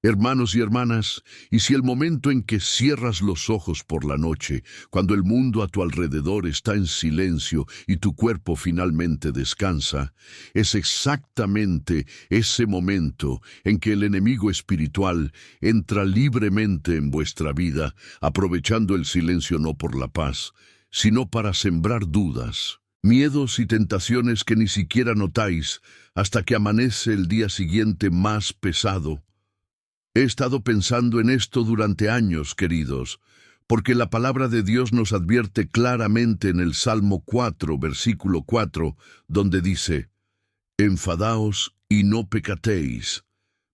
Hermanos y hermanas, y si el momento en que cierras los ojos por la noche, cuando el mundo a tu alrededor está en silencio y tu cuerpo finalmente descansa, es exactamente ese momento en que el enemigo espiritual entra libremente en vuestra vida, aprovechando el silencio no por la paz, sino para sembrar dudas, miedos y tentaciones que ni siquiera notáis hasta que amanece el día siguiente más pesado. He estado pensando en esto durante años, queridos, porque la palabra de Dios nos advierte claramente en el Salmo 4, versículo 4, donde dice: Enfadaos y no pecatéis.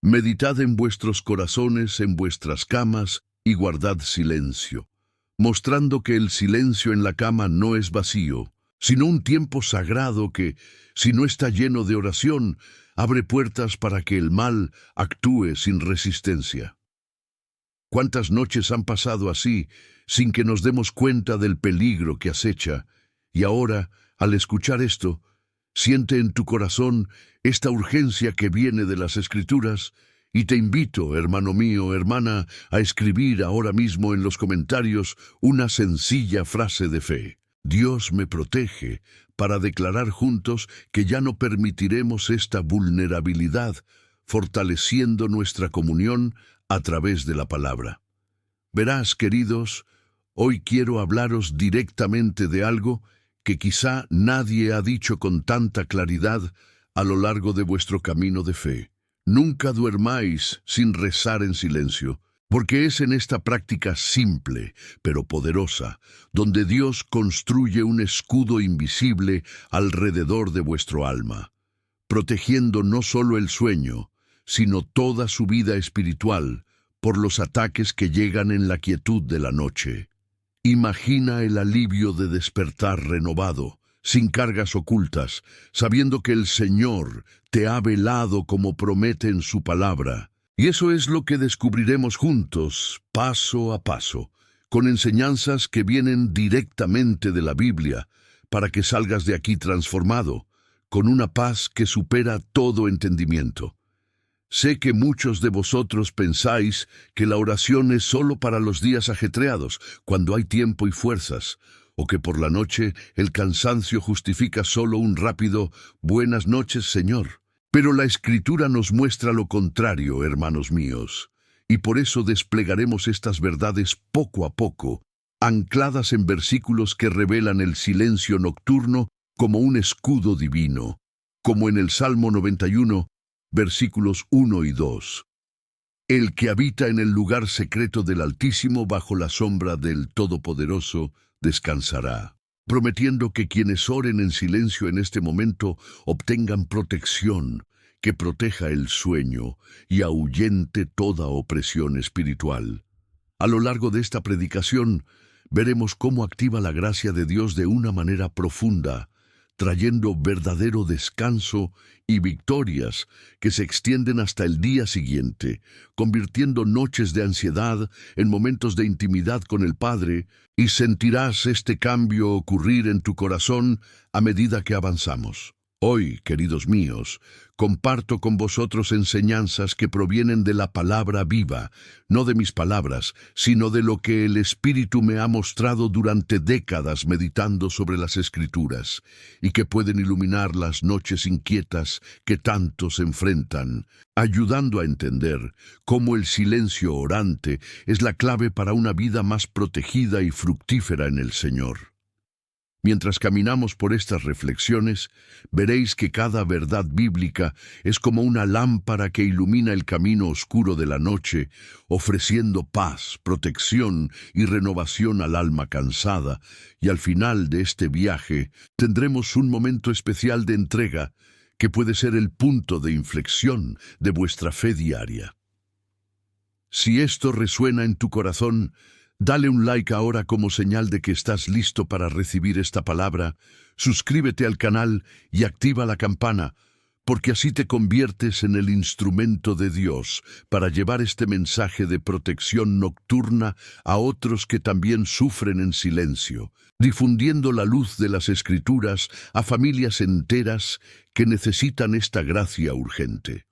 Meditad en vuestros corazones, en vuestras camas, y guardad silencio, mostrando que el silencio en la cama no es vacío, sino un tiempo sagrado que, si no está lleno de oración, abre puertas para que el mal actúe sin resistencia. ¿Cuántas noches han pasado así, sin que nos demos cuenta del peligro que acecha? Y ahora, al escuchar esto, siente en tu corazón esta urgencia que viene de las Escrituras, y te invito, hermano mío, hermana, a escribir ahora mismo en los comentarios una sencilla frase de fe. Dios me protege, para declarar juntos que ya no permitiremos esta vulnerabilidad, fortaleciendo nuestra comunión a través de la palabra. Verás, queridos, hoy quiero hablaros directamente de algo que quizá nadie ha dicho con tanta claridad a lo largo de vuestro camino de fe. Nunca duermáis sin rezar en silencio, porque es en esta práctica simple, pero poderosa, donde Dios construye un escudo invisible alrededor de vuestro alma, protegiendo no solo el sueño, sino toda su vida espiritual por los ataques que llegan en la quietud de la noche. Imagina el alivio de despertar renovado, sin cargas ocultas, sabiendo que el Señor te ha velado como promete en su palabra. Y eso es lo que descubriremos juntos, paso a paso, con enseñanzas que vienen directamente de la Biblia, para que salgas de aquí transformado, con una paz que supera todo entendimiento. Sé que muchos de vosotros pensáis que la oración es solo para los días ajetreados, cuando hay tiempo y fuerzas, o que por la noche el cansancio justifica solo un rápido «Buenas noches, Señor». Pero la Escritura nos muestra lo contrario, hermanos míos, y por eso desplegaremos estas verdades poco a poco, ancladas en versículos que revelan el silencio nocturno como un escudo divino, como en el Salmo 91, versículos 1 y 2. El que habita en el lugar secreto del Altísimo, bajo la sombra del Todopoderoso, descansará, prometiendo que quienes oren en silencio en este momento obtengan protección, que proteja el sueño y ahuyente toda opresión espiritual. A lo largo de esta predicación, veremos cómo activa la gracia de Dios de una manera profunda, trayendo verdadero descanso y victorias que se extienden hasta el día siguiente, convirtiendo noches de ansiedad en momentos de intimidad con el Padre, y sentirás este cambio ocurrir en tu corazón a medida que avanzamos. Hoy, queridos míos, comparto con vosotros enseñanzas que provienen de la palabra viva, no de mis palabras, sino de lo que el Espíritu me ha mostrado durante décadas meditando sobre las Escrituras, y que pueden iluminar las noches inquietas que tantos enfrentan, ayudando a entender cómo el silencio orante es la clave para una vida más protegida y fructífera en el Señor. Mientras caminamos por estas reflexiones, veréis que cada verdad bíblica es como una lámpara que ilumina el camino oscuro de la noche, ofreciendo paz, protección y renovación al alma cansada, y al final de este viaje tendremos un momento especial de entrega que puede ser el punto de inflexión de vuestra fe diaria. Si esto resuena en tu corazón, dale un like ahora como señal de que estás listo para recibir esta palabra, suscríbete al canal y activa la campana, porque así te conviertes en el instrumento de Dios para llevar este mensaje de protección nocturna a otros que también sufren en silencio, difundiendo la luz de las Escrituras a familias enteras que necesitan esta gracia urgente.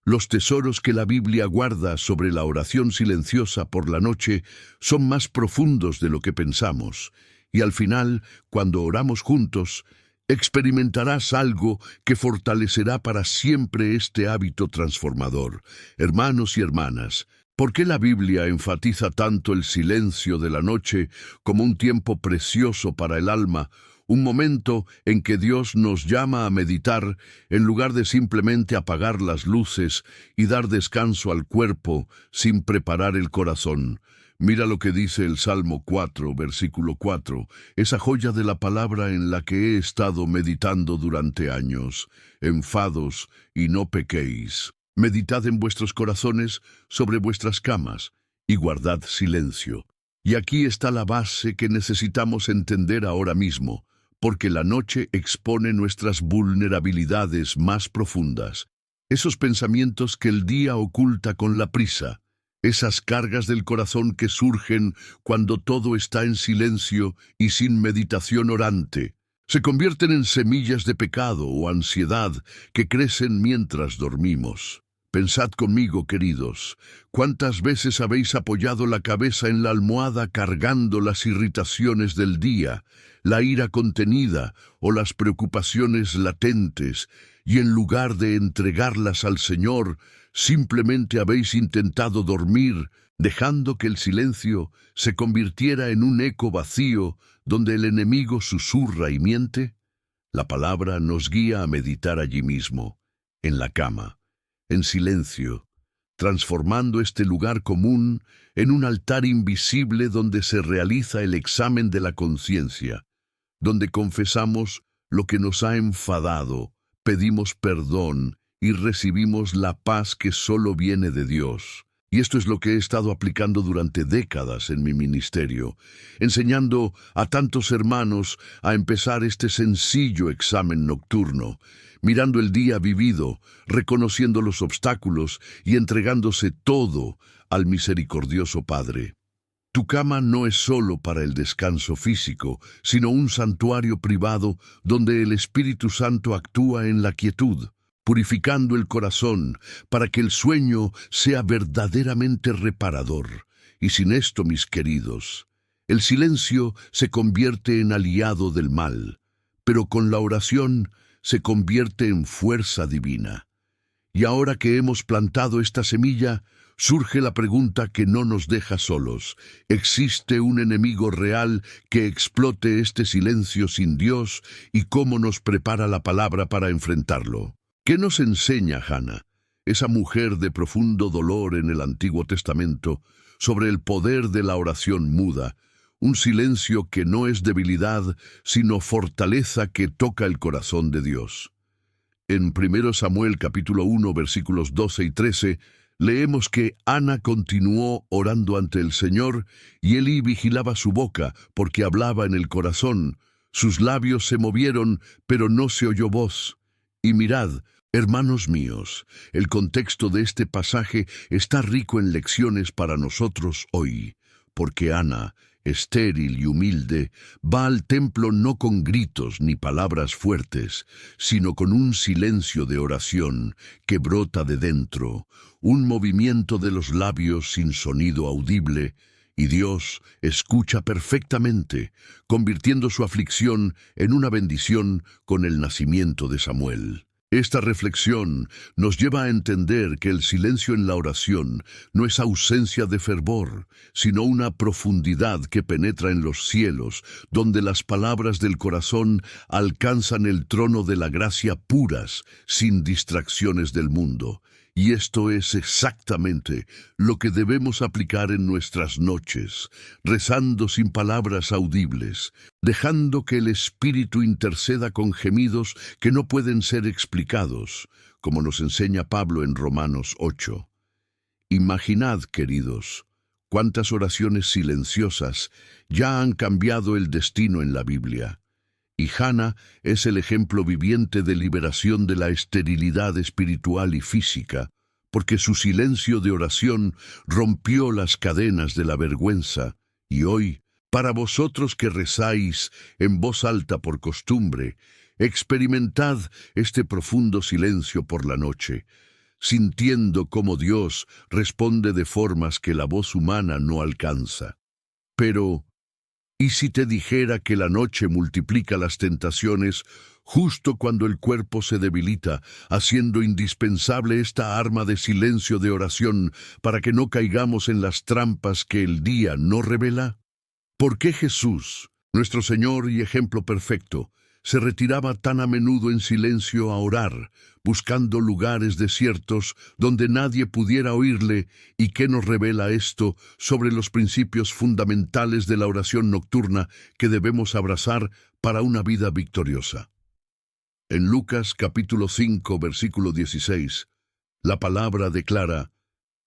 Los tesoros que la Biblia guarda sobre la oración silenciosa por la noche son más profundos de lo que pensamos, y al final, cuando oramos juntos, experimentarás algo que fortalecerá para siempre este hábito transformador. Hermanos y hermanas, ¿por qué la Biblia enfatiza tanto el silencio de la noche como un tiempo precioso para el alma? Un momento en que Dios nos llama a meditar en lugar de simplemente apagar las luces y dar descanso al cuerpo sin preparar el corazón. Mira lo que dice el Salmo 4, versículo 4, esa joya de la palabra en la que he estado meditando durante años. Enfados y no pequéis. Meditad en vuestros corazones sobre vuestras camas y guardad silencio. Y aquí está la base que necesitamos entender ahora mismo, porque la noche expone nuestras vulnerabilidades más profundas, esos pensamientos que el día oculta con la prisa, esas cargas del corazón que surgen cuando todo está en silencio y sin meditación orante, se convierten en semillas de pecado o ansiedad que crecen mientras dormimos. Pensad conmigo, queridos, ¿cuántas veces habéis apoyado la cabeza en la almohada cargando las irritaciones del día, la ira contenida o las preocupaciones latentes, y en lugar de entregarlas al Señor, simplemente habéis intentado dormir, dejando que el silencio se convirtiera en un eco vacío donde el enemigo susurra y miente? La palabra nos guía a meditar allí mismo, en la cama, en silencio, transformando este lugar común en un altar invisible donde se realiza el examen de la conciencia, donde confesamos lo que nos ha enfadado, pedimos perdón y recibimos la paz que solo viene de Dios. Y esto es lo que he estado aplicando durante décadas en mi ministerio, enseñando a tantos hermanos a empezar este sencillo examen nocturno, mirando el día vivido, reconociendo los obstáculos y entregándose todo al misericordioso Padre. Tu cama no es solo para el descanso físico, sino un santuario privado donde el Espíritu Santo actúa en la quietud, purificando el corazón para que el sueño sea verdaderamente reparador. Y sin esto, mis queridos, el silencio se convierte en aliado del mal, pero con la oración se convierte en fuerza divina. Y ahora que hemos plantado esta semilla, surge la pregunta que no nos deja solos. ¿Existe un enemigo real que explote este silencio sin Dios? ¿Y cómo nos prepara la palabra para enfrentarlo? ¿Qué nos enseña Hannah, esa mujer de profundo dolor en el Antiguo Testamento, sobre el poder de la oración muda? Un silencio que no es debilidad, sino fortaleza que toca el corazón de Dios. En 1 Samuel capítulo 1, versículos 12 y 13, leemos que Ana continuó orando ante el Señor y Elí vigilaba su boca porque hablaba en el corazón. Sus labios se movieron, pero no se oyó voz. Y mirad, hermanos míos, el contexto de este pasaje está rico en lecciones para nosotros hoy, porque Ana, estéril y humilde, va al templo no con gritos ni palabras fuertes, sino con un silencio de oración que brota de dentro, un movimiento de los labios sin sonido audible, y Dios escucha perfectamente, convirtiendo su aflicción en una bendición con el nacimiento de Samuel. Esta reflexión nos lleva a entender que el silencio en la oración no es ausencia de fervor, sino una profundidad que penetra en los cielos, donde las palabras del corazón alcanzan el trono de la gracia puras, sin distracciones del mundo. Y esto es exactamente lo que debemos aplicar en nuestras noches, rezando sin palabras audibles, dejando que el Espíritu interceda con gemidos que no pueden ser explicados, como nos enseña Pablo en Romanos 8. Imaginad, queridos, cuántas oraciones silenciosas ya han cambiado el destino en la Biblia. Y Hannah es el ejemplo viviente de liberación de la esterilidad espiritual y física, porque su silencio de oración rompió las cadenas de la vergüenza. Y hoy, para vosotros que rezáis en voz alta por costumbre, experimentad este profundo silencio por la noche. sintiendo cómo Dios responde de formas que la voz humana no alcanza. Pero, ¿y si te dijera que la noche multiplica las tentaciones justo cuando el cuerpo se debilita, haciendo indispensable esta arma de silencio de oración para que no caigamos en las trampas que el día no revela? ¿Por qué Jesús, nuestro Señor y ejemplo perfecto, se retiraba tan a menudo en silencio a orar, buscando lugares desiertos donde nadie pudiera oírle? ¿Y qué nos revela esto sobre los principios fundamentales de la oración nocturna que debemos abrazar para una vida victoriosa? En Lucas capítulo 5, versículo 16, la palabra declara: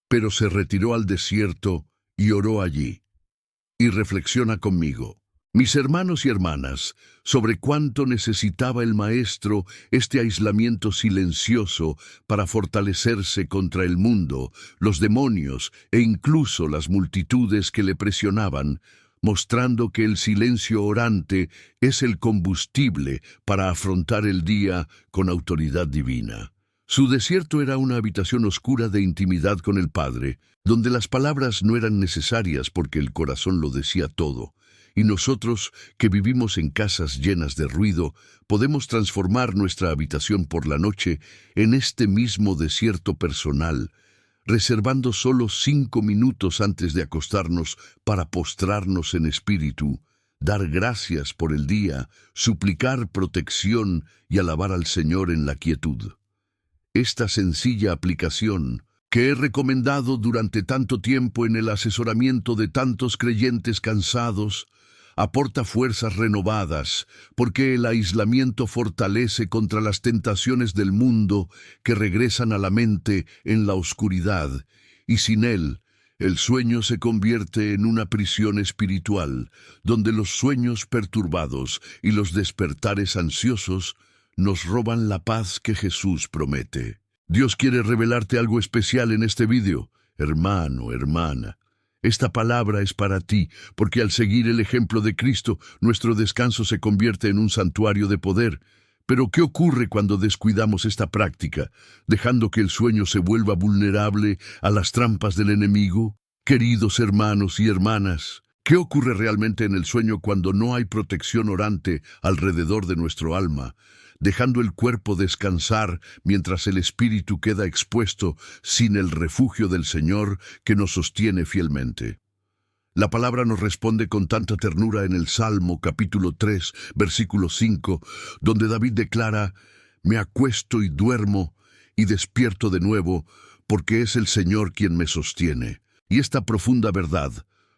«Pero se retiró al desierto y oró allí». Y reflexiona conmigo, mis hermanos y hermanas, sobre cuánto necesitaba el Maestro este aislamiento silencioso para fortalecerse contra el mundo, los demonios e incluso las multitudes que le presionaban, mostrando que el silencio orante es el combustible para afrontar el día con autoridad divina. Su desierto era una habitación oscura de intimidad con el Padre, donde las palabras no eran necesarias porque el corazón lo decía todo. Y nosotros, que vivimos en casas llenas de ruido, podemos transformar nuestra habitación por la noche en este mismo desierto personal, reservando solo 5 minutos antes de acostarnos para postrarnos en espíritu, dar gracias por el día, suplicar protección y alabar al Señor en la quietud. Esta sencilla aplicación, que he recomendado durante tanto tiempo en el asesoramiento de tantos creyentes cansados, aporta fuerzas renovadas, porque el aislamiento fortalece contra las tentaciones del mundo que regresan a la mente en la oscuridad, y sin él, el sueño se convierte en una prisión espiritual, donde los sueños perturbados y los despertares ansiosos nos roban la paz que Jesús promete. Dios quiere revelarte algo especial en este video, hermano, hermana. Esta palabra es para ti, porque al seguir el ejemplo de Cristo, nuestro descanso se convierte en un santuario de poder. Pero ¿qué ocurre cuando descuidamos esta práctica, dejando que el sueño se vuelva vulnerable a las trampas del enemigo? Queridos hermanos y hermanas, ¿qué ocurre realmente en el sueño cuando no hay protección orante alrededor de nuestro alma, dejando el cuerpo descansar mientras el espíritu queda expuesto sin el refugio del Señor que nos sostiene fielmente? La palabra nos responde con tanta ternura en el Salmo capítulo 3, versículo 5, donde David declara: «Me acuesto y duermo y despierto de nuevo, porque es el Señor quien me sostiene». Y esta profunda verdad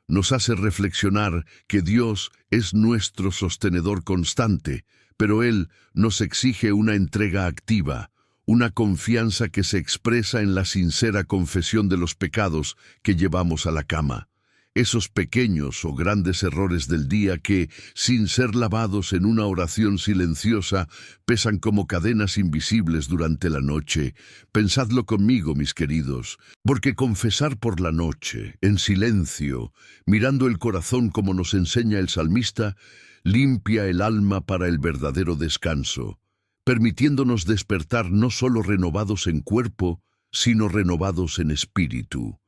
nos hace reflexionar que Dios es nuestro sostenedor constante, pero Él nos exige una entrega activa, una confianza que se expresa en la sincera confesión de los pecados que llevamos a la cama. Esos pequeños o grandes errores del día que, sin ser lavados en una oración silenciosa, pesan como cadenas invisibles durante la noche. Pensadlo conmigo, mis queridos, porque confesar por la noche, en silencio, mirando el corazón como nos enseña el salmista, limpia el alma para el verdadero descanso, permitiéndonos despertar no solo renovados en cuerpo, sino renovados en espíritu,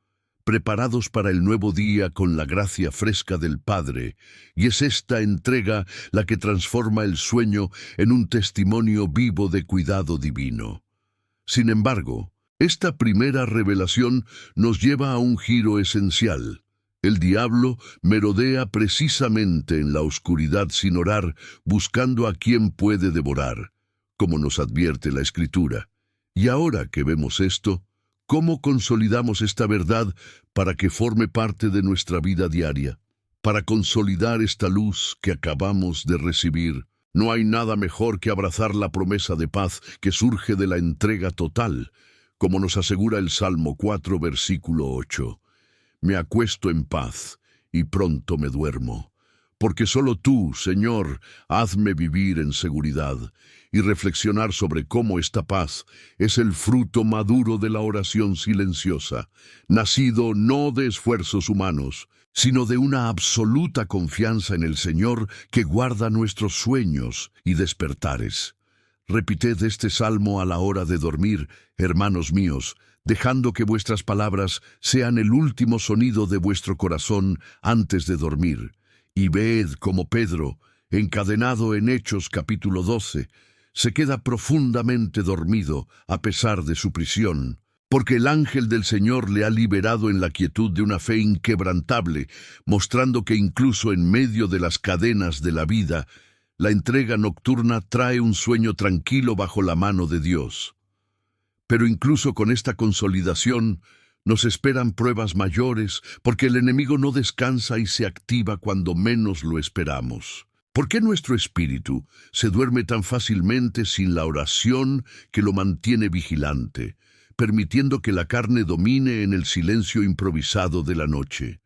preparados para el nuevo día con la gracia fresca del Padre, y es esta entrega la que transforma el sueño en un testimonio vivo de cuidado divino. Sin embargo, esta primera revelación nos lleva a un giro esencial. El diablo merodea precisamente en la oscuridad sin orar, buscando a quien puede devorar, como nos advierte la Escritura. Y ahora que vemos esto, ¿cómo consolidamos esta verdad para que forme parte de nuestra vida diaria? Para consolidar esta luz que acabamos de recibir, no hay nada mejor que abrazar la promesa de paz que surge de la entrega total, como nos asegura el Salmo 4, versículo 8. Me acuesto en paz y pronto me duermo, porque solo tú, Señor, hazme vivir en seguridad, y reflexionar sobre cómo esta paz es el fruto maduro de la oración silenciosa, nacido no de esfuerzos humanos, sino de una absoluta confianza en el Señor que guarda nuestros sueños y despertares. Repitid este salmo a la hora de dormir, hermanos míos, dejando que vuestras palabras sean el último sonido de vuestro corazón antes de dormir. Y ved como Pedro, encadenado en Hechos capítulo 12, se queda profundamente dormido a pesar de su prisión, porque el ángel del Señor le ha liberado en la quietud de una fe inquebrantable, mostrando que incluso en medio de las cadenas de la vida, la entrega nocturna trae un sueño tranquilo bajo la mano de Dios. Pero incluso con esta consolidación, nos esperan pruebas mayores, porque el enemigo no descansa y se activa cuando menos lo esperamos. ¿Por qué nuestro espíritu se duerme tan fácilmente sin la oración que lo mantiene vigilante, permitiendo que la carne domine en el silencio improvisado de la noche?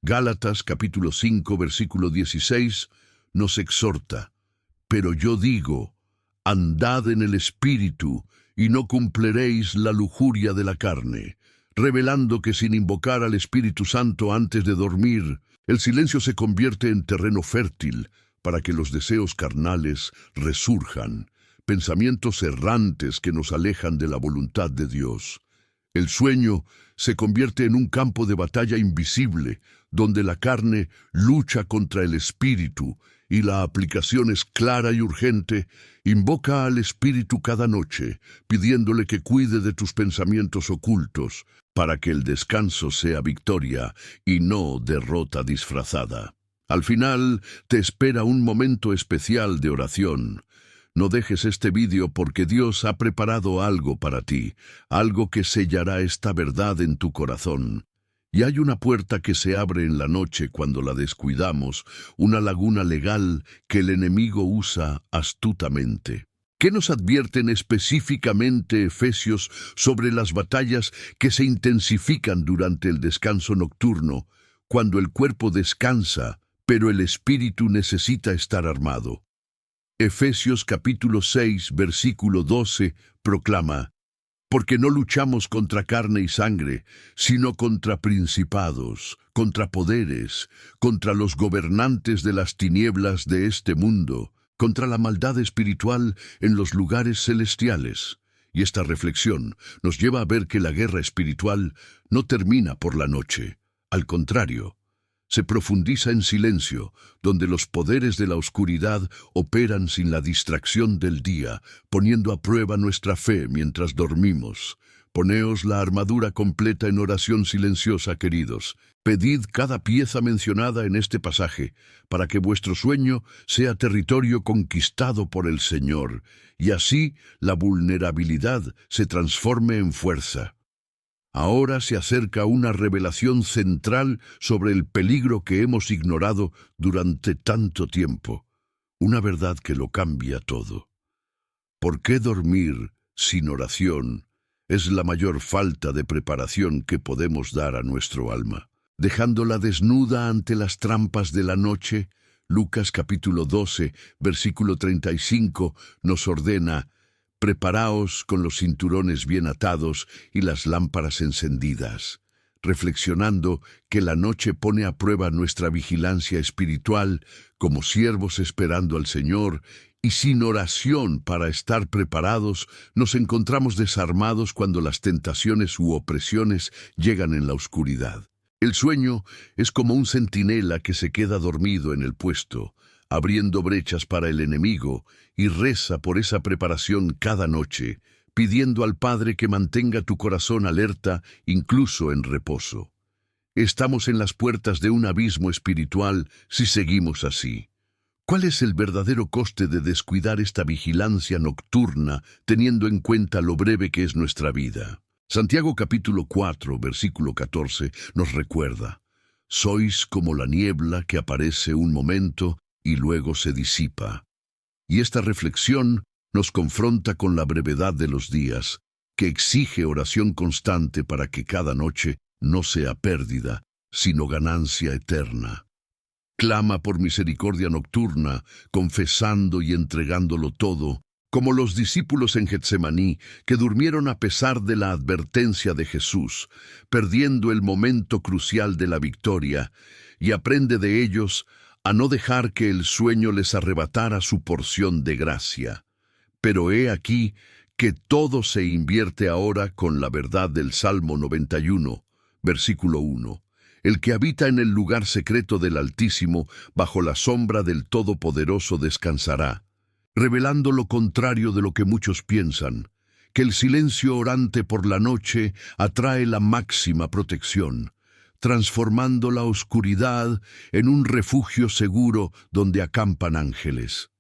Gálatas capítulo 5, versículo 16, nos exhorta: pero yo digo, andad en el espíritu, y no cumpliréis la lujuria de la carne, revelando que sin invocar al Espíritu Santo antes de dormir, el silencio se convierte en terreno fértil para que los deseos carnales resurjan, pensamientos errantes que nos alejan de la voluntad de Dios. El sueño se convierte en un campo de batalla invisible, donde la carne lucha contra el espíritu, y la aplicación es clara y urgente. Invoca al Espíritu cada noche, pidiéndole que cuide de tus pensamientos ocultos, para que el descanso sea victoria y no derrota disfrazada. Al final, te espera un momento especial de oración. No dejes este vídeo porque Dios ha preparado algo para ti, algo que sellará esta verdad en tu corazón. Y hay una puerta que se abre en la noche cuando la descuidamos, una laguna legal que el enemigo usa astutamente. ¿Qué nos advierten específicamente Efesios sobre las batallas que se intensifican durante el descanso nocturno, cuando el cuerpo descansa, pero el espíritu necesita estar armado? Efesios capítulo 6, versículo 12, proclama: porque no luchamos contra carne y sangre, sino contra principados, contra poderes, contra los gobernantes de las tinieblas de este mundo, contra la maldad espiritual en los lugares celestiales. Y esta reflexión nos lleva a ver que la guerra espiritual no termina por la noche. Al contrario, se profundiza en silencio, donde los poderes de la oscuridad operan sin la distracción del día, poniendo a prueba nuestra fe mientras dormimos. Poneos la armadura completa en oración silenciosa, queridos. Pedid cada pieza mencionada en este pasaje, para que vuestro sueño sea territorio conquistado por el Señor, y así la vulnerabilidad se transforme en fuerza. Ahora se acerca una revelación central sobre el peligro que hemos ignorado durante tanto tiempo, una verdad que lo cambia todo. ¿Por qué dormir sin oración es la mayor falta de preparación que podemos dar a nuestro alma? Dejándola desnuda ante las trampas de la noche, Lucas capítulo 12, versículo 35, nos ordena: preparaos con los cinturones bien atados y las lámparas encendidas, reflexionando que la noche pone a prueba nuestra vigilancia espiritual como siervos esperando al Señor, y sin oración para estar preparados, nos encontramos desarmados cuando las tentaciones u opresiones llegan en la oscuridad. El sueño es como un centinela que se queda dormido en el puesto, abriendo brechas para el enemigo, y reza por esa preparación cada noche, pidiendo al Padre que mantenga tu corazón alerta incluso en reposo. Estamos en las puertas de un abismo espiritual si seguimos así. ¿Cuál es el verdadero coste de descuidar esta vigilancia nocturna, teniendo en cuenta lo breve que es nuestra vida? Santiago capítulo 4, versículo 14, nos recuerda: sois como la niebla que aparece un momento y luego se disipa. Y esta reflexión nos confronta con la brevedad de los días, que exige oración constante para que cada noche no sea pérdida, sino ganancia eterna. Clama por misericordia nocturna, confesando y entregándolo todo, como los discípulos en Getsemaní, que durmieron a pesar de la advertencia de Jesús, perdiendo el momento crucial de la victoria, y aprende de ellos a no dejar que el sueño les arrebatara su porción de gracia. Pero he aquí que todo se invierte ahora con la verdad del Salmo 91, versículo 1. El que habita en el lugar secreto del Altísimo, bajo la sombra del Todopoderoso descansará, revelando lo contrario de lo que muchos piensan, que el silencio orante por la noche atrae la máxima protección, transformando la oscuridad en un refugio seguro donde acampan ángeles.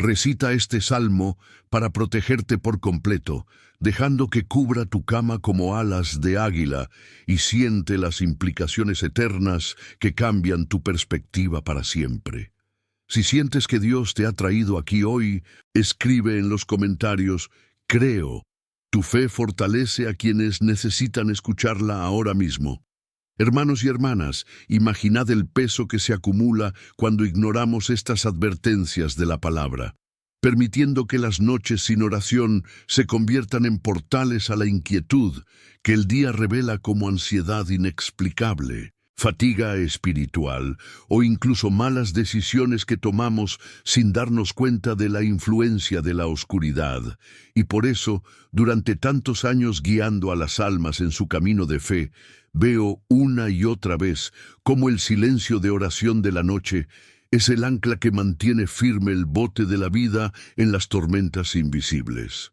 Recita este salmo para protegerte por completo, dejando que cubra tu cama como alas de águila y siente las implicaciones eternas que cambian tu perspectiva para siempre. Si sientes que Dios te ha traído aquí hoy, escribe en los comentarios, creo. Tu fe fortalece a quienes necesitan escucharla ahora mismo. Hermanos y hermanas, imaginad el peso que se acumula cuando ignoramos estas advertencias de la palabra, permitiendo que las noches sin oración se conviertan en portales a la inquietud que el día revela como ansiedad inexplicable, fatiga espiritual o incluso malas decisiones que tomamos sin darnos cuenta de la influencia de la oscuridad. Y por eso, durante tantos años guiando a las almas en su camino de fe, veo una y otra vez cómo el silencio de oración de la noche es el ancla que mantiene firme el bote de la vida en las tormentas invisibles.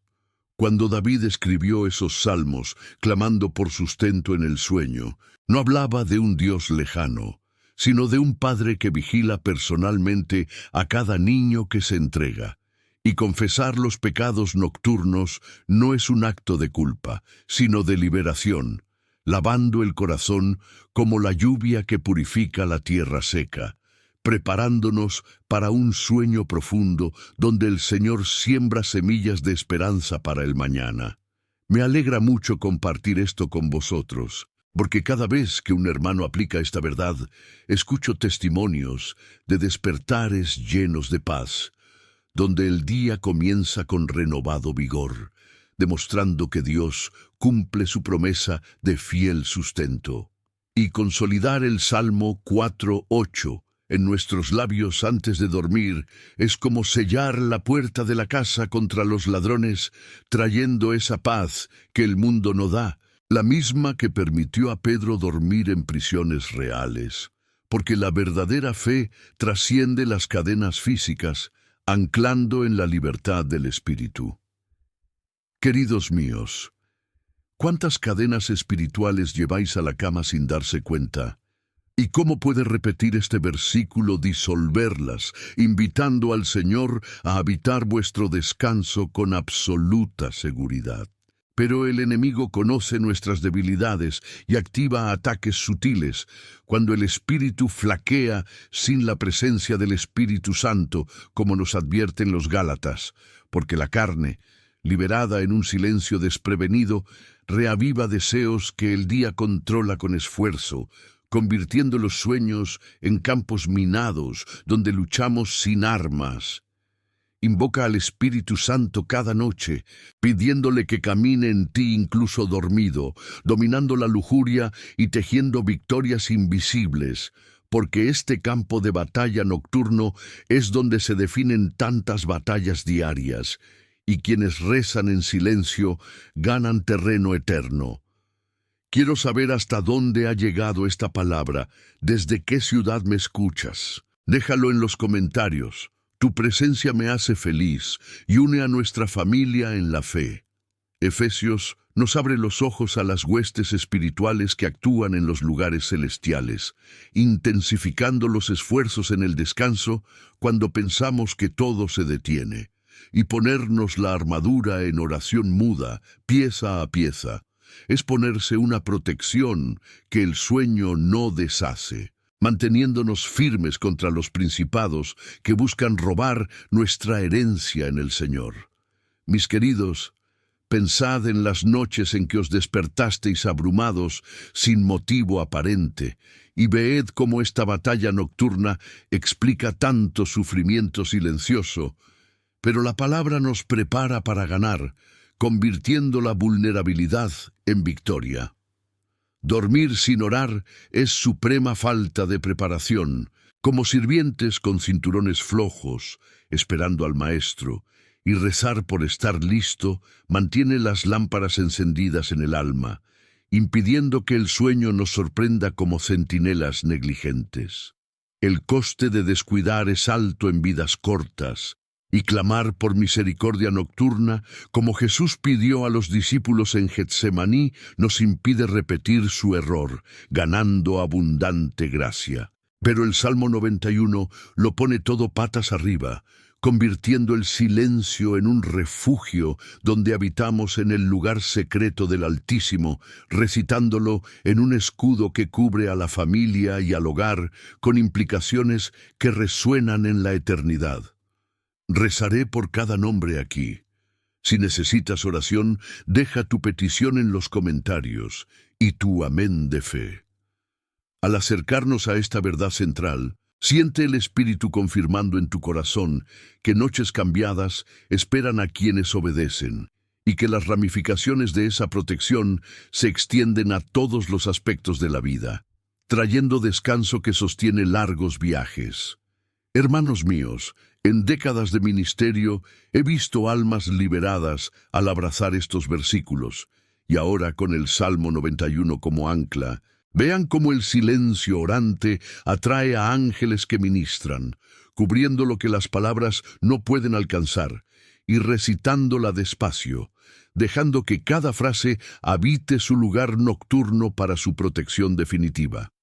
Cuando David escribió esos salmos, clamando por sustento en el sueño, no hablaba de un Dios lejano, sino de un Padre que vigila personalmente a cada niño que se entrega. Y confesar los pecados nocturnos no es un acto de culpa, sino de liberación, lavando el corazón como la lluvia que purifica la tierra seca, preparándonos para un sueño profundo donde el Señor siembra semillas de esperanza para el mañana. Me alegra mucho compartir esto con vosotros, porque cada vez que un hermano aplica esta verdad, escucho testimonios de despertares llenos de paz, donde el día comienza con renovado vigor, demostrando que Dios cumple su promesa de fiel sustento. Y consolidar el Salmo 4:8 en nuestros labios antes de dormir es como sellar la puerta de la casa contra los ladrones, trayendo esa paz que el mundo no da, la misma que permitió a Pedro dormir en prisiones reales, porque la verdadera fe trasciende las cadenas físicas, anclando en la libertad del espíritu. Queridos míos, ¿cuántas cadenas espirituales lleváis a la cama sin darse cuenta? ¿Y cómo puede repetir este versículo disolverlas, invitando al Señor a habitar vuestro descanso con absoluta seguridad? Pero el enemigo conoce nuestras debilidades y activa ataques sutiles cuando el espíritu flaquea sin la presencia del Espíritu Santo, como nos advierten los Gálatas, porque la carne, liberada en un silencio desprevenido, reaviva deseos que el día controla con esfuerzo, convirtiendo los sueños en campos minados donde luchamos sin armas. Invoca al Espíritu Santo cada noche, pidiéndole que camine en ti incluso dormido, dominando la lujuria y tejiendo victorias invisibles, porque este campo de batalla nocturno es donde se definen tantas batallas diarias, y quienes rezan en silencio ganan terreno eterno. Quiero saber hasta dónde ha llegado esta palabra, desde qué ciudad me escuchas. Déjalo en los comentarios. Tu presencia me hace feliz y une a nuestra familia en la fe. Efesios nos abre los ojos a las huestes espirituales que actúan en los lugares celestiales, intensificando los esfuerzos en el descanso cuando pensamos que todo se detiene, y ponernos la armadura en oración muda, pieza a pieza. Es ponerse una protección que el sueño no deshace, manteniéndonos firmes contra los principados que buscan robar nuestra herencia en el Señor. Mis queridos, pensad en las noches en que os despertasteis abrumados sin motivo aparente, y veed cómo esta batalla nocturna explica tanto sufrimiento silencioso, pero la palabra nos prepara para ganar, convirtiendo la vulnerabilidad en victoria. Dormir sin orar es suprema falta de preparación, como sirvientes con cinturones flojos, esperando al maestro, y rezar por estar listo mantiene las lámparas encendidas en el alma, impidiendo que el sueño nos sorprenda como centinelas negligentes. El coste de descuidar es alto en vidas cortas, y clamar por misericordia nocturna, como Jesús pidió a los discípulos en Getsemaní, nos impide repetir su error, ganando abundante gracia. Pero el Salmo 91 lo pone todo patas arriba, convirtiendo el silencio en un refugio donde habitamos en el lugar secreto del Altísimo, recitándolo en un escudo que cubre a la familia y al hogar, con implicaciones que resuenan en la eternidad. Rezaré por cada nombre aquí. Si necesitas oración, deja tu petición en los comentarios y tu amén de fe. Al acercarnos a esta verdad central, siente el Espíritu confirmando en tu corazón que noches cambiadas esperan a quienes obedecen y que las ramificaciones de esa protección se extienden a todos los aspectos de la vida, trayendo descanso que sostiene largos viajes. Hermanos míos, en décadas de ministerio he visto almas liberadas al abrazar estos versículos, y ahora con el Salmo 91 como ancla, vean cómo el silencio orante atrae a ángeles que ministran, cubriendo lo que las palabras no pueden alcanzar, y recitándola despacio, dejando que cada frase habite su lugar nocturno para su protección definitiva.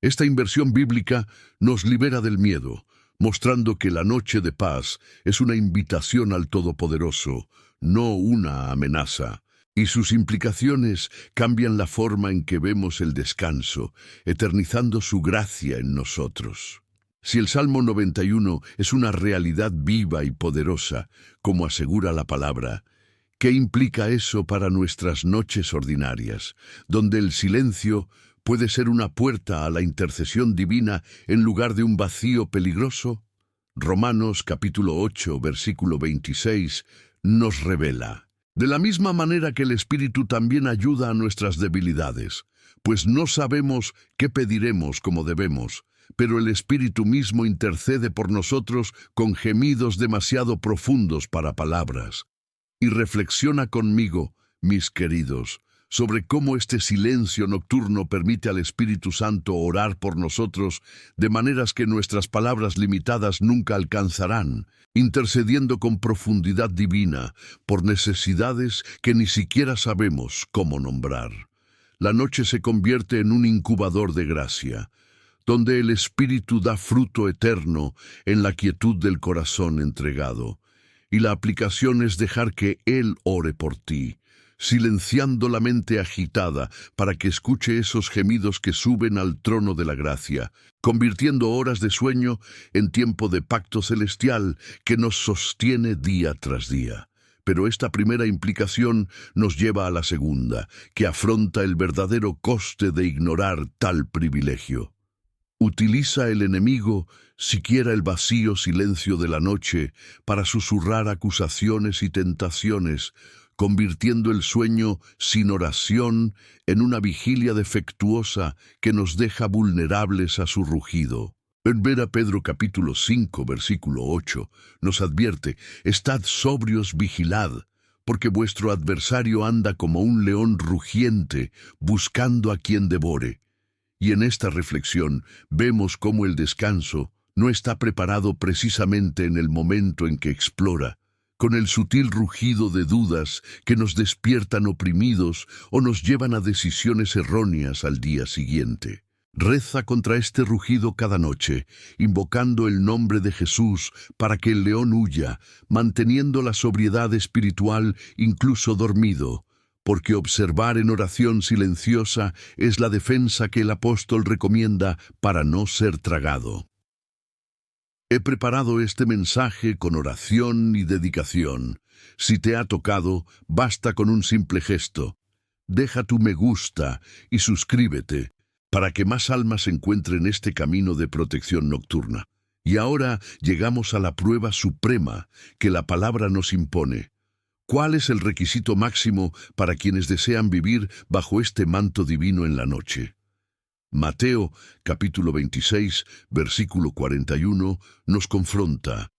Esta inversión bíblica nos libera del miedo, mostrando que la noche de paz es una invitación al Todopoderoso, no una amenaza, y sus implicaciones cambian la forma en que vemos el descanso, eternizando su gracia en nosotros. Si el Salmo 91 es una realidad viva y poderosa, como asegura la palabra, ¿qué implica eso para nuestras noches ordinarias, donde el silencio puede ser una puerta a la intercesión divina en lugar de un vacío peligroso? Romanos capítulo 8, versículo 26, nos revela: de la misma manera que el Espíritu también ayuda a nuestras debilidades, pues no sabemos qué pediremos como debemos, pero el Espíritu mismo intercede por nosotros con gemidos demasiado profundos para palabras. Y reflexiona conmigo, mis queridos, sobre cómo este silencio nocturno permite al Espíritu Santo orar por nosotros de maneras que nuestras palabras limitadas nunca alcanzarán, intercediendo con profundidad divina por necesidades que ni siquiera sabemos cómo nombrar. La noche se convierte en un incubador de gracia, donde el Espíritu da fruto eterno en la quietud del corazón entregado, y la aplicación es dejar que Él ore por ti, silenciando la mente agitada para que escuche esos gemidos que suben al trono de la gracia, convirtiendo horas de sueño en tiempo de pacto celestial que nos sostiene día tras día. Pero esta primera implicación nos lleva a la segunda, que afronta el verdadero coste de ignorar tal privilegio. Utiliza el enemigo siquiera el vacío silencio de la noche para susurrar acusaciones y tentaciones, convirtiendo el sueño sin oración en una vigilia defectuosa que nos deja vulnerables a su rugido. En 1 Pedro capítulo 5, versículo 8, nos advierte: estad sobrios, vigilad, porque vuestro adversario anda como un león rugiente, buscando a quien devore. Y en esta reflexión vemos cómo el descanso no está preparado precisamente en el momento en que explora, con el sutil rugido de dudas que nos despiertan oprimidos o nos llevan a decisiones erróneas al día siguiente. Reza contra este rugido cada noche, invocando el nombre de Jesús para que el león huya, manteniendo la sobriedad espiritual incluso dormido, porque observar en oración silenciosa es la defensa que el apóstol recomienda para no ser tragado. He preparado este mensaje con oración y dedicación. Si te ha tocado, basta con un simple gesto. Deja tu me gusta y suscríbete para que más almas encuentren este camino de protección nocturna. Y ahora llegamos a la prueba suprema que la palabra nos impone. ¿Cuál es el requisito máximo para quienes desean vivir bajo este manto divino en la noche? Mateo, capítulo 26, versículo 41, nos confronta: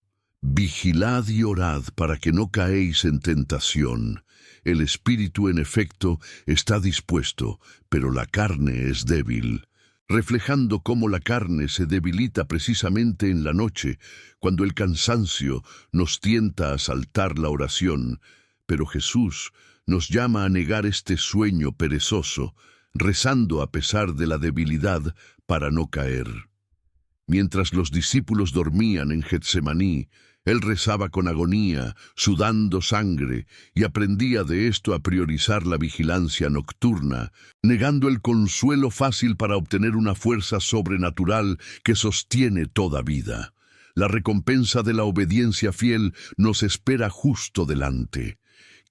Vigilad y orad para que no caéis en tentación. El espíritu, en efecto, está dispuesto, pero la carne es débil. Reflejando cómo la carne se debilita precisamente en la noche, cuando el cansancio nos tienta a saltar la oración. Pero Jesús nos llama a negar este sueño perezoso, rezando a pesar de la debilidad para no caer. Mientras los discípulos dormían en Getsemaní, él rezaba con agonía, sudando sangre, y aprendía de esto a priorizar la vigilancia nocturna, negando el consuelo fácil para obtener una fuerza sobrenatural que sostiene toda vida. La recompensa de la obediencia fiel nos espera justo delante.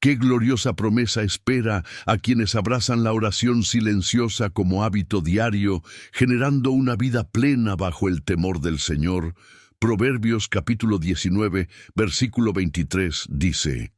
¡Qué gloriosa promesa espera a quienes abrazan la oración silenciosa como hábito diario, generando una vida plena bajo el temor del Señor! Proverbios capítulo 19, versículo 23 dice: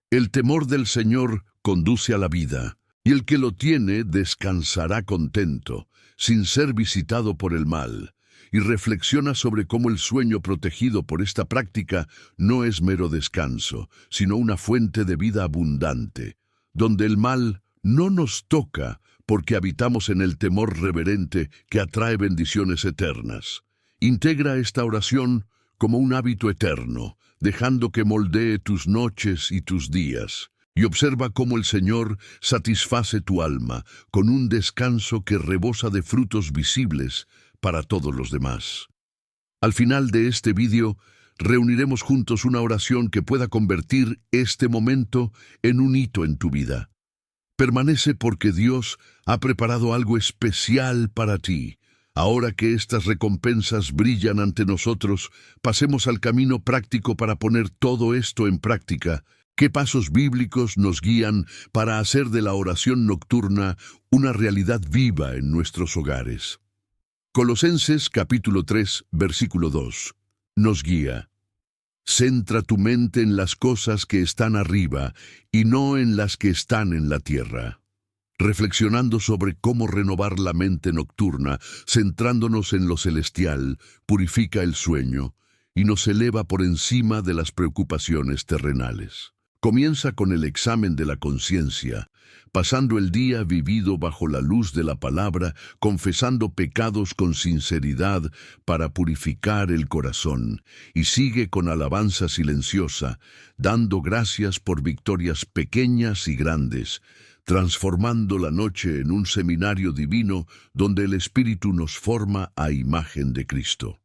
El temor del Señor conduce a la vida, y el que lo tiene descansará contento, sin ser visitado por el mal. Y reflexiona sobre cómo el sueño protegido por esta práctica no es mero descanso, sino una fuente de vida abundante, donde el mal no nos toca porque habitamos en el temor reverente que atrae bendiciones eternas. Integra esta oración como un hábito eterno, dejando que moldee tus noches y tus días, y observa cómo el Señor satisface tu alma con un descanso que rebosa de frutos visibles para todos los demás. Al final de este vídeo, reuniremos juntos una oración que pueda convertir este momento en un hito en tu vida. Permanece porque Dios ha preparado algo especial para ti. Ahora que estas recompensas brillan ante nosotros, pasemos al camino práctico para poner todo esto en práctica. ¿Qué pasos bíblicos nos guían para hacer de la oración nocturna una realidad viva en nuestros hogares? Colosenses capítulo 3, versículo 2, nos guía. Centra tu mente en las cosas que están arriba y no en las que están en la tierra. Reflexionando sobre cómo renovar la mente nocturna, centrándonos en lo celestial, purifica el sueño y nos eleva por encima de las preocupaciones terrenales. Comienza con el examen de la conciencia, pasando el día vivido bajo la luz de la palabra, confesando pecados con sinceridad para purificar el corazón, y sigue con alabanza silenciosa, dando gracias por victorias pequeñas y grandes, transformando la noche en un seminario divino donde el Espíritu nos forma a imagen de Cristo.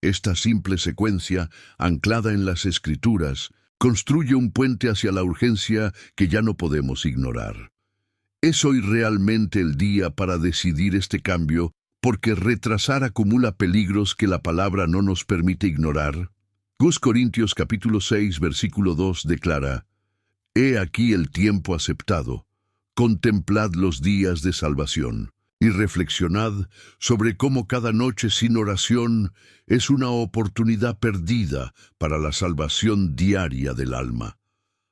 Esta simple secuencia, anclada en las Escrituras, construye un puente hacia la urgencia que ya no podemos ignorar. Es hoy realmente el día para decidir este cambio, porque retrasar acumula peligros que la palabra no nos permite ignorar. 2 Corintios capítulo 6, versículo 2 declara: He aquí el tiempo aceptado. Contemplad los días de salvación, y reflexionad sobre cómo cada noche sin oración es una oportunidad perdida para la salvación diaria del alma,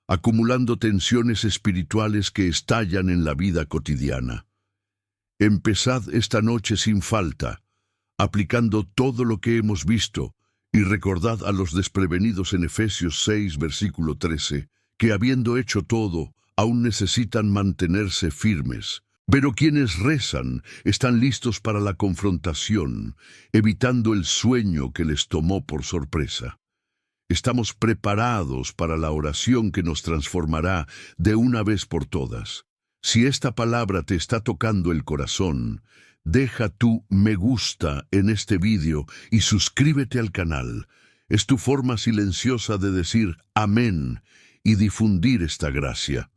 acumulando tensiones espirituales que estallan en la vida cotidiana. Empezad esta noche sin falta, aplicando todo lo que hemos visto, y recordad a los desprevenidos en Efesios 6, versículo 13, que habiendo hecho todo, aún necesitan mantenerse firmes. Pero quienes rezan están listos para la confrontación, evitando el sueño que les tomó por sorpresa. Estamos preparados para la oración que nos transformará de una vez por todas. Si esta palabra te está tocando el corazón, deja tu me gusta en este vídeo y suscríbete al canal. Es tu forma silenciosa de decir amén y difundir esta gracia.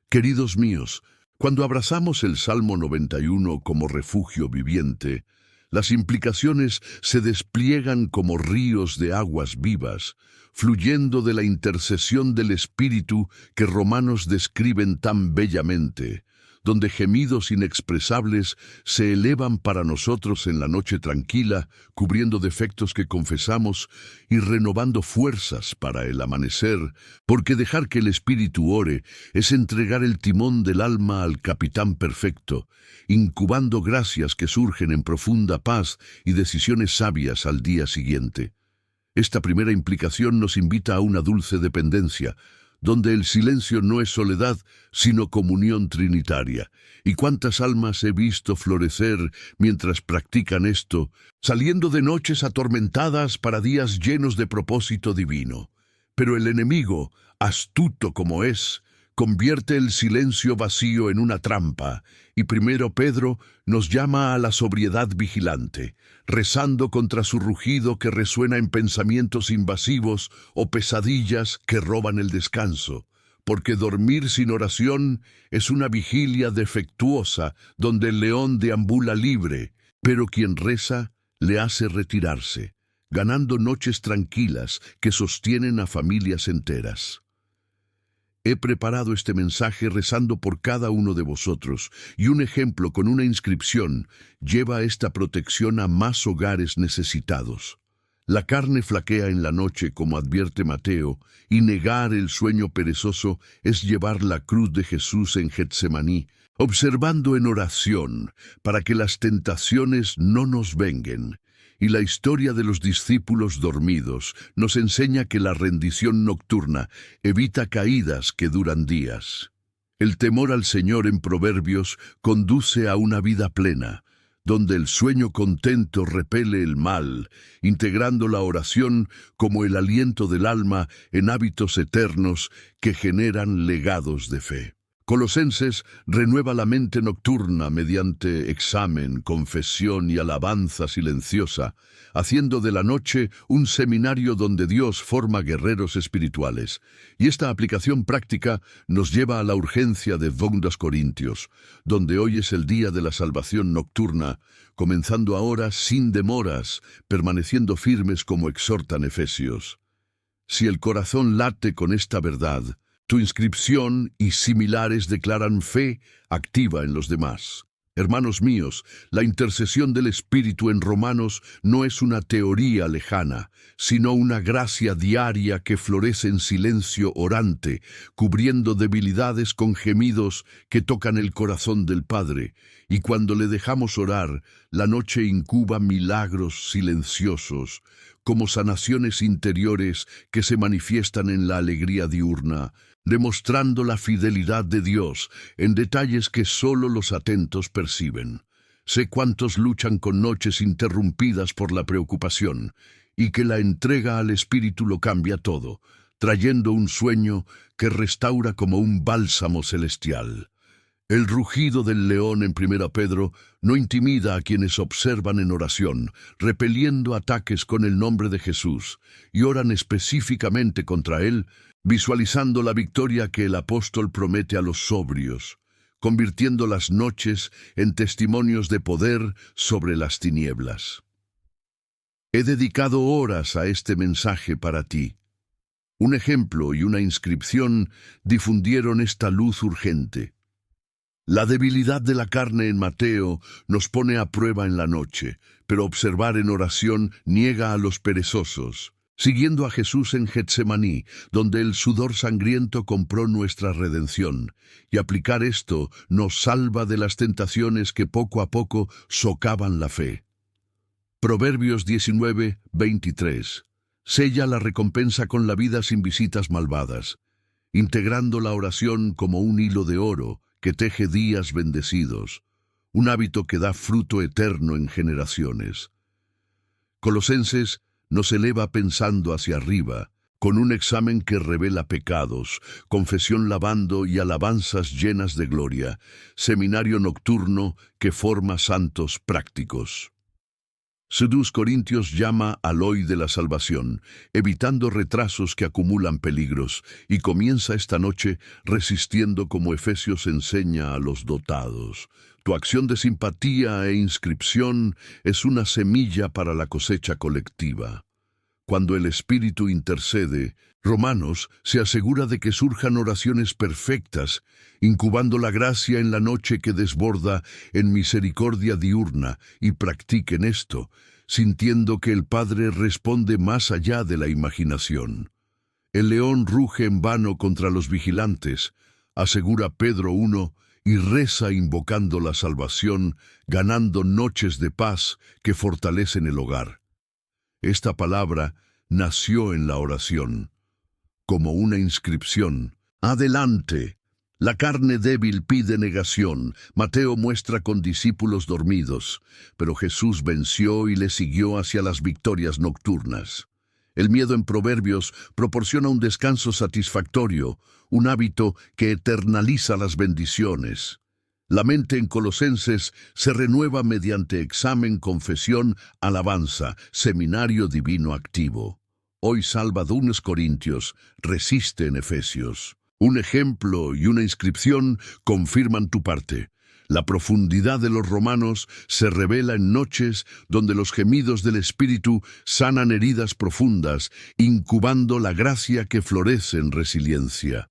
Queridos míos, cuando abrazamos el Salmo 91 como refugio viviente, las implicaciones se despliegan como ríos de aguas vivas, fluyendo de la intercesión del Espíritu que Romanos describen tan bellamente, donde gemidos inexpresables se elevan para nosotros en la noche tranquila, cubriendo defectos que confesamos y renovando fuerzas para el amanecer, porque dejar que el Espíritu ore es entregar el timón del alma al capitán perfecto, incubando gracias que surgen en profunda paz y decisiones sabias al día siguiente. Esta primera implicación nos invita a una dulce dependencia, donde el silencio no es soledad, sino comunión trinitaria. ¿Y cuántas almas he visto florecer mientras practican esto, saliendo de noches atormentadas para días llenos de propósito divino? Pero el enemigo, astuto como es, convierte el silencio vacío en una trampa, y primero Pedro nos llama a la sobriedad vigilante, rezando contra su rugido que resuena en pensamientos invasivos o pesadillas que roban el descanso, porque dormir sin oración es una vigilia defectuosa donde el león deambula libre, pero quien reza le hace retirarse, ganando noches tranquilas que sostienen a familias enteras. He preparado este mensaje rezando por cada uno de vosotros, y un ejemplo con una inscripción lleva esta protección a más hogares necesitados. La carne flaquea en la noche, como advierte Mateo, y negar el sueño perezoso es llevar la cruz de Jesús en Getsemaní, observando en oración para que las tentaciones no nos venguen. Y la historia de los discípulos dormidos nos enseña que la rendición nocturna evita caídas que duran días. El temor al Señor en Proverbios conduce a una vida plena, donde el sueño contento repele el mal, integrando la oración como el aliento del alma en hábitos eternos que generan legados de fe. Colosenses renueva la mente nocturna mediante examen, confesión y alabanza silenciosa, haciendo de la noche un seminario donde Dios forma guerreros espirituales. Y esta aplicación práctica nos lleva a la urgencia de 2 Corintios, donde hoy es el día de la salvación nocturna, comenzando ahora sin demoras, permaneciendo firmes como exhortan Efesios. Si el corazón late con esta verdad, tu inscripción y similares declaran fe activa en los demás. Hermanos míos, la intercesión del Espíritu en Romanos no es una teoría lejana, sino una gracia diaria que florece en silencio orante, cubriendo debilidades con gemidos que tocan el corazón del Padre. Y cuando le dejamos orar, la noche incuba milagros silenciosos, como sanaciones interiores que se manifiestan en la alegría diurna, demostrando la fidelidad de Dios en detalles que solo los atentos perciben. Sé cuántos luchan con noches interrumpidas por la preocupación, y que la entrega al Espíritu lo cambia todo, trayendo un sueño que restaura como un bálsamo celestial. El rugido del león en 1 Pedro no intimida a quienes observan en oración, repeliendo ataques con el nombre de Jesús, y oran específicamente contra él, visualizando la victoria que el apóstol promete a los sobrios, convirtiendo las noches en testimonios de poder sobre las tinieblas. He dedicado horas a este mensaje para ti. Un ejemplo y una inscripción difundieron esta luz urgente. La debilidad de la carne en Mateo nos pone a prueba en la noche, pero observar en oración niega a los perezosos, siguiendo a Jesús en Getsemaní, donde el sudor sangriento compró nuestra redención, y aplicar esto nos salva de las tentaciones que poco a poco socavan la fe. Proverbios 19:23. Sella la recompensa con la vida sin visitas malvadas, integrando la oración como un hilo de oro que teje días bendecidos, un hábito que da fruto eterno en generaciones. Colosenses nos eleva pensando hacia arriba, con un examen que revela pecados, confesión lavando y alabanzas llenas de gloria, seminario nocturno que forma santos prácticos. 2 Corintios llama al hoy de la salvación, evitando retrasos que acumulan peligros, y comienza esta noche resistiendo como Efesios enseña a los dotados. Tu acción de simpatía e inscripción es una semilla para la cosecha colectiva. Cuando el Espíritu intercede, Romanos se asegura de que surjan oraciones perfectas, incubando la gracia en la noche que desborda en misericordia diurna, y practiquen esto, sintiendo que el Padre responde más allá de la imaginación. El león ruge en vano contra los vigilantes, asegura Pedro 1, y reza invocando la salvación, ganando noches de paz que fortalecen el hogar. Esta palabra nació en la oración, como una inscripción. Adelante. La carne débil pide negación. Mateo muestra con discípulos dormidos, pero Jesús venció y le siguió hacia las victorias nocturnas. El miedo en Proverbios proporciona un descanso satisfactorio, un hábito que eternaliza las bendiciones. La mente en Colosenses se renueva mediante examen, confesión, alabanza, seminario divino activo. Hoy salva de 1 Corintios, resiste en Efesios. Un ejemplo y una inscripción confirman tu parte. La profundidad de los romanos se revela en noches donde los gemidos del espíritu sanan heridas profundas, incubando la gracia que florece en resiliencia.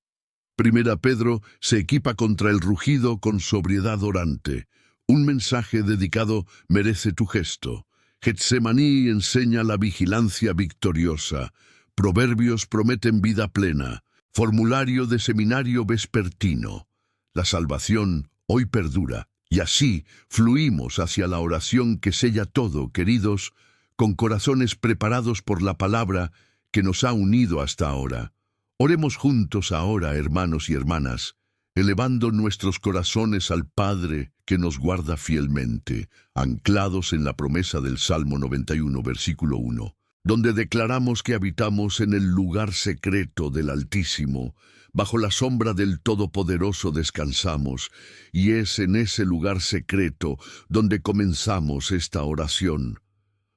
Primera Pedro se equipa contra el rugido con sobriedad orante. Un mensaje dedicado merece tu gesto. Getsemaní enseña la vigilancia victoriosa. Proverbios prometen vida plena. Formulario de seminario vespertino. La salvación hoy perdura, y así fluimos hacia la oración que sella todo, queridos, con corazones preparados por la palabra que nos ha unido hasta ahora. Oremos juntos ahora, hermanos y hermanas, elevando nuestros corazones al Padre que nos guarda fielmente, anclados en la promesa del Salmo 91, versículo 1. Donde declaramos que habitamos en el lugar secreto del Altísimo, bajo la sombra del Todopoderoso descansamos, y es en ese lugar secreto donde comenzamos esta oración,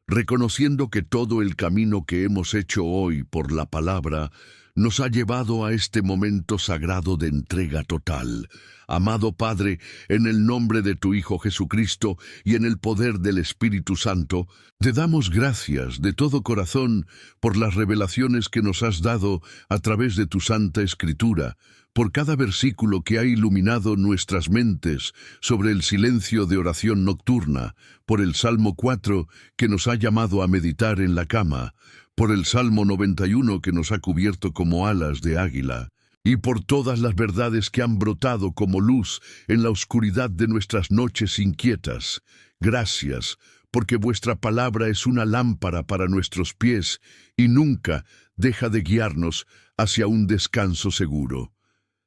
reconociendo que todo el camino que hemos hecho hoy por la palabra nos ha llevado a este momento sagrado de entrega total. Amado Padre, en el nombre de tu Hijo Jesucristo y en el poder del Espíritu Santo, te damos gracias de todo corazón por las revelaciones que nos has dado a través de tu Santa Escritura, por cada versículo que ha iluminado nuestras mentes sobre el silencio de oración nocturna, por el Salmo 4 que nos ha llamado a meditar en la cama, por el Salmo 91 que nos ha cubierto como alas de águila, y por todas las verdades que han brotado como luz en la oscuridad de nuestras noches inquietas. Gracias, porque vuestra palabra es una lámpara para nuestros pies y nunca deja de guiarnos hacia un descanso seguro.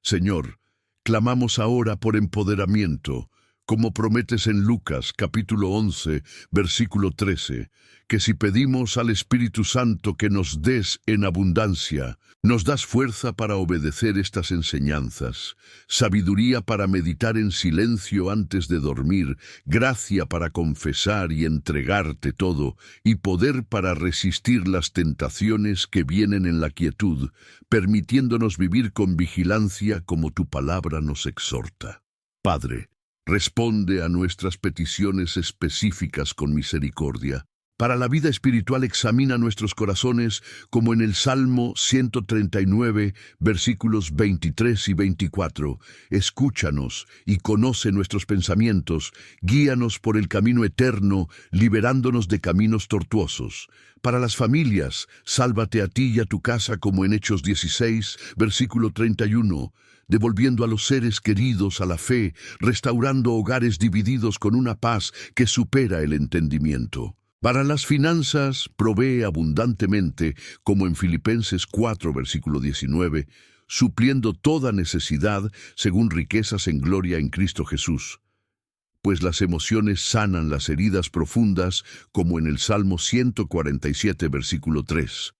Señor, clamamos ahora por empoderamiento, como prometes en Lucas capítulo 11, versículo 13, que si pedimos al Espíritu Santo que nos des en abundancia, nos das fuerza para obedecer estas enseñanzas, sabiduría para meditar en silencio antes de dormir, gracia para confesar y entregarte todo, y poder para resistir las tentaciones que vienen en la quietud, permitiéndonos vivir con vigilancia como tu palabra nos exhorta. Padre, responde a nuestras peticiones específicas con misericordia. Para la vida espiritual examina nuestros corazones como en el Salmo 139, versículos 23 y 24. Escúchanos y conoce nuestros pensamientos, guíanos por el camino eterno, liberándonos de caminos tortuosos. Para las familias, sálvate a ti y a tu casa como en Hechos 16, versículo 31. Devolviendo a los seres queridos a la fe, restaurando hogares divididos con una paz que supera el entendimiento. Para las finanzas, provee abundantemente, como en Filipenses 4, versículo 19, supliendo toda necesidad según riquezas en gloria en Cristo Jesús. Pues las emociones sanan las heridas profundas, como en el Salmo 147, versículo 3.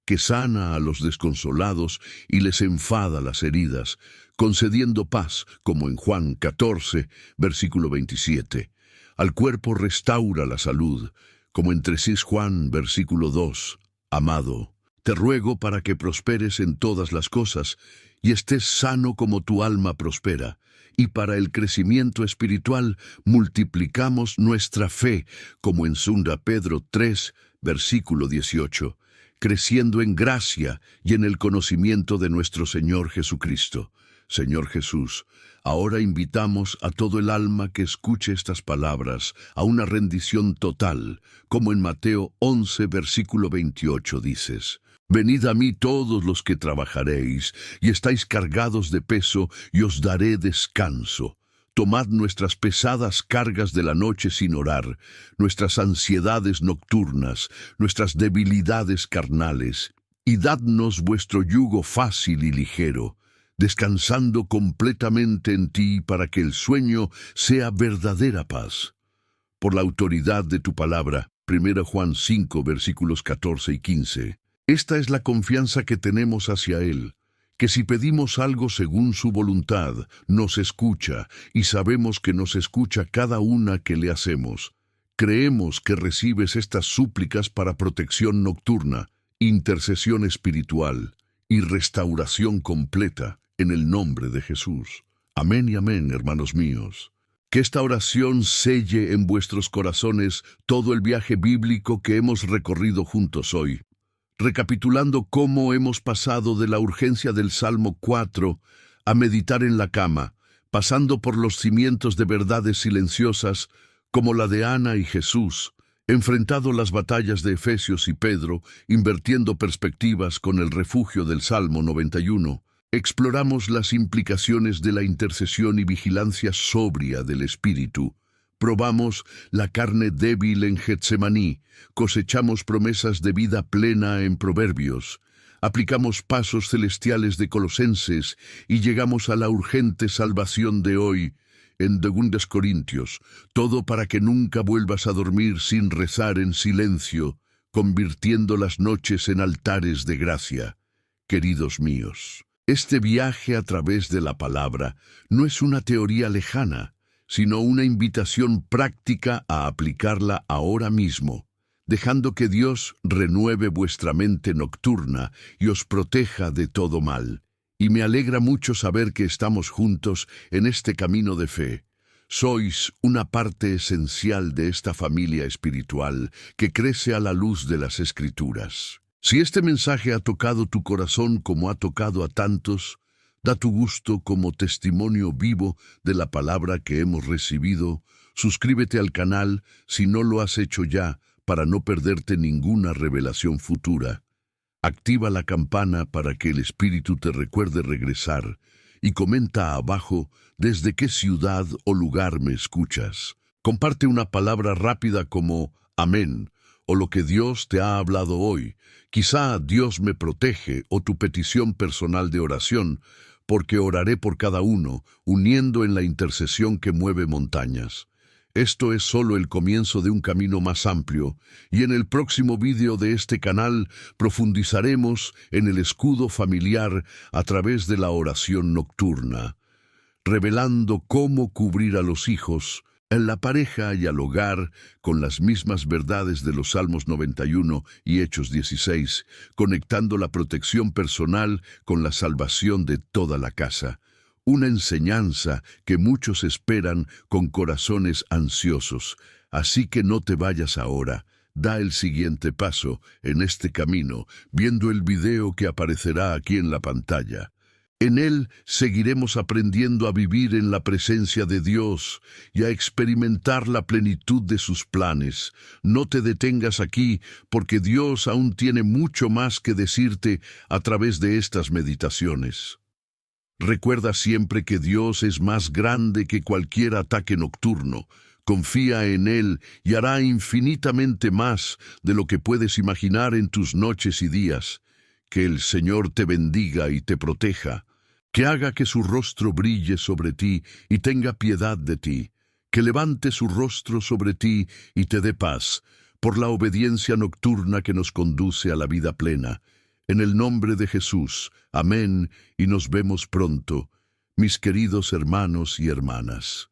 Que sana a los desconsolados y les enfada las heridas, concediendo paz, como en Juan 14, versículo 27. Al cuerpo restaura la salud, como en 3 Juan, versículo 2. Amado, te ruego para que prosperes en todas las cosas y estés sano como tu alma prospera, y para el crecimiento espiritual multiplicamos nuestra fe, como en 2 Pedro 3, versículo 18. Creciendo en gracia y en el conocimiento de nuestro Señor Jesucristo. Señor Jesús, ahora invitamos a todo el alma que escuche estas palabras a una rendición total, como en Mateo 11, versículo 28 dices: Venid a mí todos los que trabajaréis y estáis cargados de peso, y os daré descanso. Tomad nuestras pesadas cargas de la noche sin orar, nuestras ansiedades nocturnas, nuestras debilidades carnales, y dadnos vuestro yugo fácil y ligero, descansando completamente en ti para que el sueño sea verdadera paz. Por la autoridad de tu palabra, 1 Juan 5, versículos 14 y 15. Esta es la confianza que tenemos hacia Él, que si pedimos algo según su voluntad, nos escucha, y sabemos que nos escucha cada una que le hacemos. Creemos que recibes estas súplicas para protección nocturna, intercesión espiritual y restauración completa en el nombre de Jesús. Amén y amén, hermanos míos. Que esta oración selle en vuestros corazones todo el viaje bíblico que hemos recorrido juntos hoy. Recapitulando cómo hemos pasado de la urgencia del Salmo 4 a meditar en la cama, pasando por los cimientos de verdades silenciosas como la de Ana y Jesús, enfrentado las batallas de Efesios y Pedro, invirtiendo perspectivas con el refugio del Salmo 91, exploramos las implicaciones de la intercesión y vigilancia sobria del Espíritu. Probamos la carne débil en Getsemaní, cosechamos promesas de vida plena en Proverbios, aplicamos pasos celestiales de Colosenses y llegamos a la urgente salvación de hoy en 2 Corintios, todo para que nunca vuelvas a dormir sin rezar en silencio, convirtiendo las noches en altares de gracia. Queridos míos, este viaje a través de la palabra no es una teoría lejana, sino una invitación práctica a aplicarla ahora mismo, dejando que Dios renueve vuestra mente nocturna y os proteja de todo mal. Y me alegra mucho saber que estamos juntos en este camino de fe. Sois una parte esencial de esta familia espiritual que crece a la luz de las Escrituras. Si este mensaje ha tocado tu corazón como ha tocado a tantos, da tu gusto como testimonio vivo de la palabra que hemos recibido. Suscríbete al canal si no lo has hecho ya para no perderte ninguna revelación futura. Activa la campana para que el Espíritu te recuerde regresar y comenta abajo desde qué ciudad o lugar me escuchas. Comparte una palabra rápida como amén o lo que Dios te ha hablado hoy. Quizá Dios me protege o tu petición personal de oración, porque oraré por cada uno, uniendo en la intercesión que mueve montañas. Esto es solo el comienzo de un camino más amplio, y en el próximo vídeo de este canal profundizaremos en el escudo familiar a través de la oración nocturna, revelando cómo cubrir a los hijos, en la pareja y al hogar con las mismas verdades de los Salmos 91 y Hechos 16, conectando la protección personal con la salvación de toda la casa. Una enseñanza que muchos esperan con corazones ansiosos. Así que no te vayas ahora. Da el siguiente paso en este camino, viendo el video que aparecerá aquí en la pantalla. En él seguiremos aprendiendo a vivir en la presencia de Dios y a experimentar la plenitud de sus planes. No te detengas aquí, porque Dios aún tiene mucho más que decirte a través de estas meditaciones. Recuerda siempre que Dios es más grande que cualquier ataque nocturno. Confía en Él y hará infinitamente más de lo que puedes imaginar en tus noches y días. Que el Señor te bendiga y te proteja. Que haga que su rostro brille sobre ti y tenga piedad de ti. Que levante su rostro sobre ti y te dé paz, por la obediencia nocturna que nos conduce a la vida plena. En el nombre de Jesús, amén, y nos vemos pronto, mis queridos hermanos y hermanas.